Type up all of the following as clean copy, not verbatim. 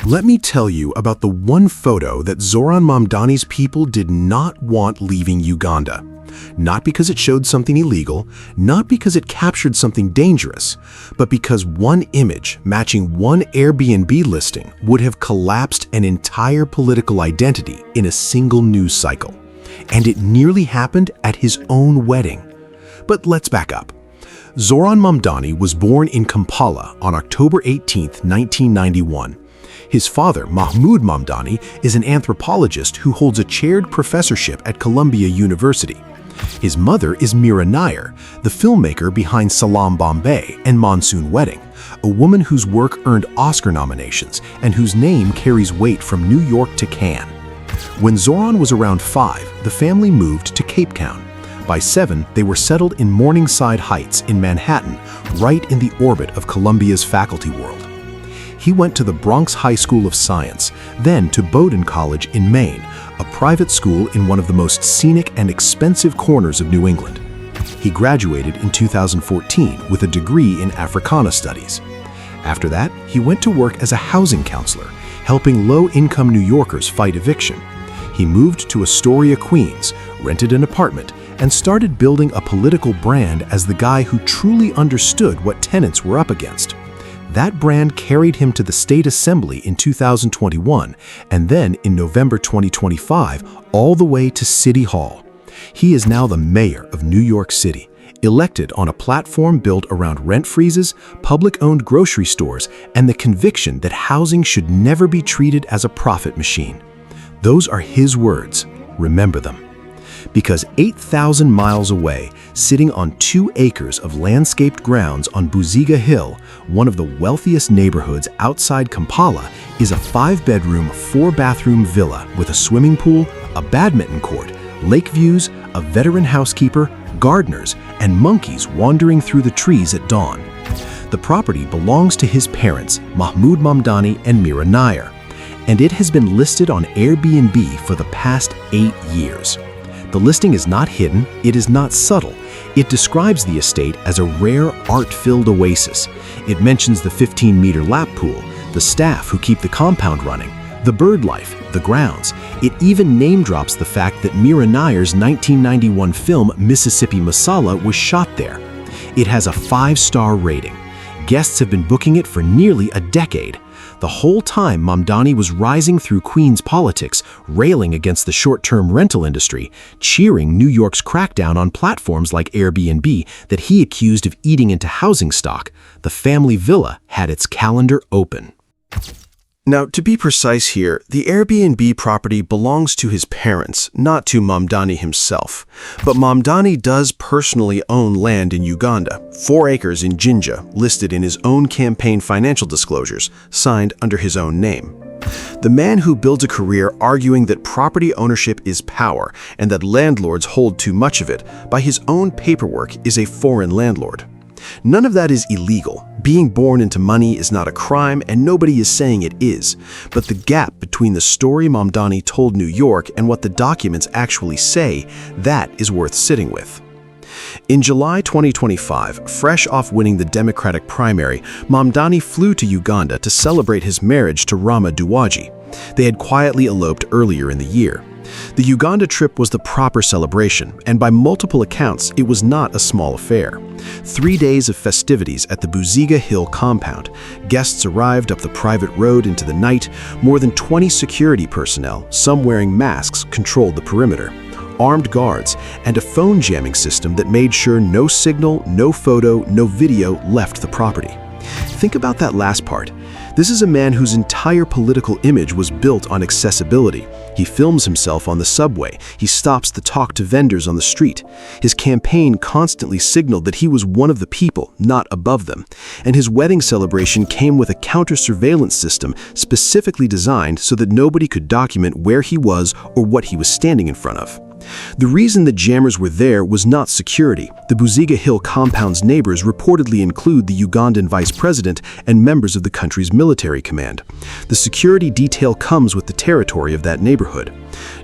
Let me tell you about the one photo that Zohran Mamdani's people did not want leaving Uganda. Not because it showed something illegal, not because it captured something dangerous, but because one image matching one Airbnb listing would have collapsed an entire political identity in a single news cycle. And it nearly happened at his own wedding. But let's back up. Zohran Mamdani was born in Kampala on October 18, 1991. His father, Mahmoud Mamdani, is an anthropologist who holds a chaired professorship at Columbia University. His mother is Mira Nair, the filmmaker behind Salam Bombay and Monsoon Wedding, a woman whose work earned Oscar nominations and whose name carries weight from New York to Cannes. When Zohran was around 5, the family moved to Cape Town. By 7, they were settled in Morningside Heights in Manhattan, right in the orbit of Columbia's faculty world. He went to the Bronx High School of Science, then to Bowdoin College in Maine, a private school in one of the most scenic and expensive corners of New England. He graduated in 2014 with a degree in Africana Studies. After that, he went to work as a housing counselor, helping low-income New Yorkers fight eviction. He moved to Astoria, Queens, rented an apartment, and started building a political brand as the guy who truly understood what tenants were up against. That brand carried him to the State Assembly in 2021, and then in November 2025, all the way to City Hall. He is now the mayor of New York City, elected on a platform built around rent freezes, public-owned grocery stores, and the conviction that housing should never be treated as a profit machine. Those are his words. Remember them. Because 8,000 miles away, sitting on 2 acres of landscaped grounds on Buziga Hill, one of the wealthiest neighborhoods outside Kampala, is a 5-bedroom, 4-bathroom villa with a swimming pool, a badminton court, lake views, a veteran housekeeper, gardeners, and monkeys wandering through the trees at dawn. The property belongs to his parents, Mahmoud Mamdani and Mira Nair, and it has been listed on Airbnb for the past 8 years. The listing is not hidden, it is not subtle. It describes the estate as a rare art-filled oasis. It mentions the 15-meter lap pool, the staff who keep the compound running, the bird life, the grounds. It even name-drops the fact that Mira Nair's 1991 film Mississippi Masala was shot there. It has a 5-star rating. Guests have been booking it for nearly a decade. The whole time Mamdani was rising through Queens politics, railing against the short-term rental industry, cheering New York's crackdown on platforms like Airbnb that he accused of eating into housing stock, the family villa had its calendar open. Now, to be precise here, the Airbnb property belongs to his parents, not to Mamdani himself. But Mamdani does personally own land in Uganda, 4 acres in Jinja, listed in his own campaign financial disclosures, signed under his own name. The man who builds a career arguing that property ownership is power and that landlords hold too much of it, by his own paperwork is a foreign landlord. None of that is illegal. Being born into money is not a crime, and nobody is saying it is. But the gap between the story Mamdani told New York and what the documents actually say, that is worth sitting with. In July 2025, fresh off winning the Democratic primary, Mamdani flew to Uganda to celebrate his marriage to Rama Duwaji. They had quietly eloped earlier in the year. The Uganda trip was the proper celebration, and by multiple accounts, it was not a small affair. 3 days of festivities at the Buziga Hill compound. Guests arrived up the private road into the night. More than 20 security personnel, some wearing masks, controlled the perimeter. Armed guards, and a phone jamming system that made sure no signal, no photo, no video left the property. Think about that last part. This is a man whose entire political image was built on accessibility. He films himself on the subway. He stops to talk to vendors on the street. His campaign constantly signaled that he was one of the people, not above them. And his wedding celebration came with a counter-surveillance system specifically designed so that nobody could document where he was or what he was standing in front of. The reason the jammers were there was not security. The Buziga Hill compound's neighbors reportedly include the Ugandan vice president and members of the country's military command. The security detail comes with the territory of that neighborhood.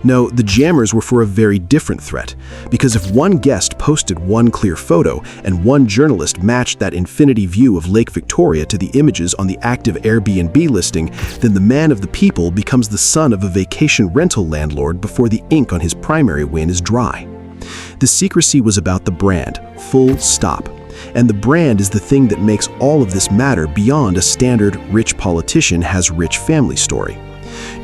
No, the jammers were for a very different threat, because if one guest posted one clear photo and one journalist matched that infinity view of Lake Victoria to the images on the active Airbnb listing, then the man of the people becomes the son of a vacation rental landlord before the ink on his primary win is dry. The secrecy was about the brand, full stop. And the brand is the thing that makes all of this matter beyond a standard rich politician has rich family story.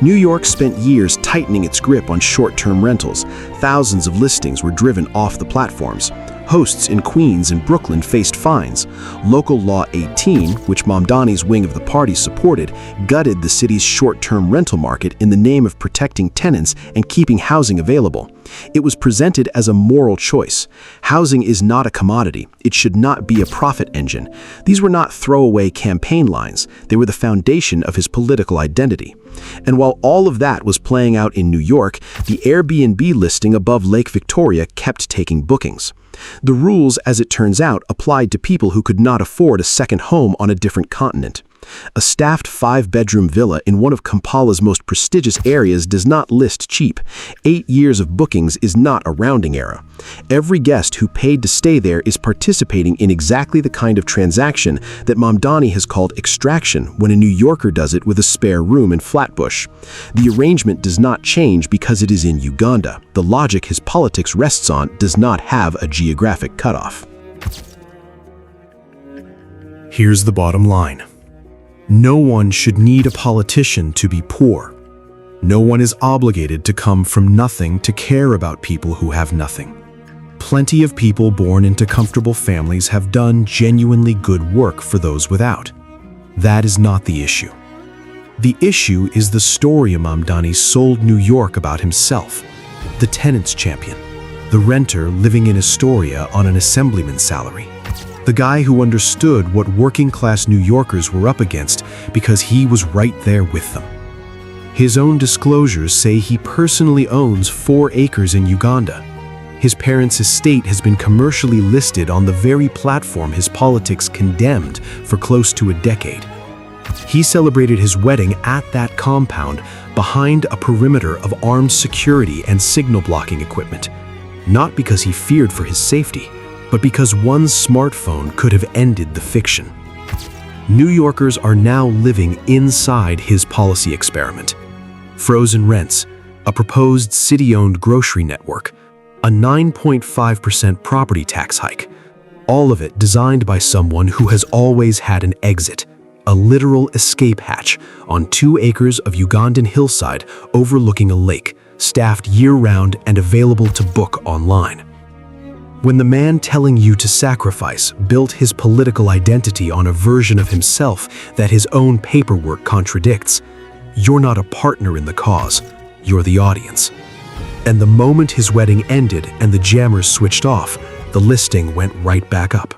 New York spent years tightening its grip on short-term rentals. Thousands of listings were driven off the platforms. Hosts in Queens and Brooklyn faced fines. Local Law 18, which Mamdani's wing of the party supported, gutted the city's short-term rental market in the name of protecting tenants and keeping housing available. It was presented as a moral choice. Housing is not a commodity. It should not be a profit engine. These were not throwaway campaign lines. They were the foundation of his political identity. And while all of that was playing out in New York, the Airbnb listing above Lake Victoria kept taking bookings. The rules, as it turns out, applied to people who could not afford a second home on a different continent. A staffed 5-bedroom villa in one of Kampala's most prestigious areas does not list cheap. 8 years of bookings is not a rounding error. Every guest who paid to stay there is participating in exactly the kind of transaction that Mamdani has called extraction when a New Yorker does it with a spare room in Flatbush. The arrangement does not change because it is in Uganda. The logic his politics rests on does not have a geographic cutoff. Here's the bottom line. No one should need a politician to be poor. No one is obligated to come from nothing to care about people who have nothing. Plenty of people born into comfortable families have done genuinely good work for those without. That is not the issue. The issue is the story Mamdani sold New York about himself, the tenant's champion, the renter living in Astoria on an assemblyman's salary. The guy who understood what working-class New Yorkers were up against because he was right there with them. His own disclosures say he personally owns 4 acres in Uganda. His parents' estate has been commercially listed on the very platform his politics condemned for close to a decade. He celebrated his wedding at that compound behind a perimeter of armed security and signal-blocking equipment, not because he feared for his safety, but because one smartphone could have ended the fiction. New Yorkers are now living inside his policy experiment. Frozen rents, a proposed city-owned grocery network, a 9.5% property tax hike, all of it designed by someone who has always had an exit, a literal escape hatch on 2 acres of Ugandan hillside overlooking a lake, staffed year-round and available to book online. When the man telling you to sacrifice built his political identity on a version of himself that his own paperwork contradicts, you're not a partner in the cause, you're the audience. And the moment his wedding ended and the jammers switched off, the listing went right back up.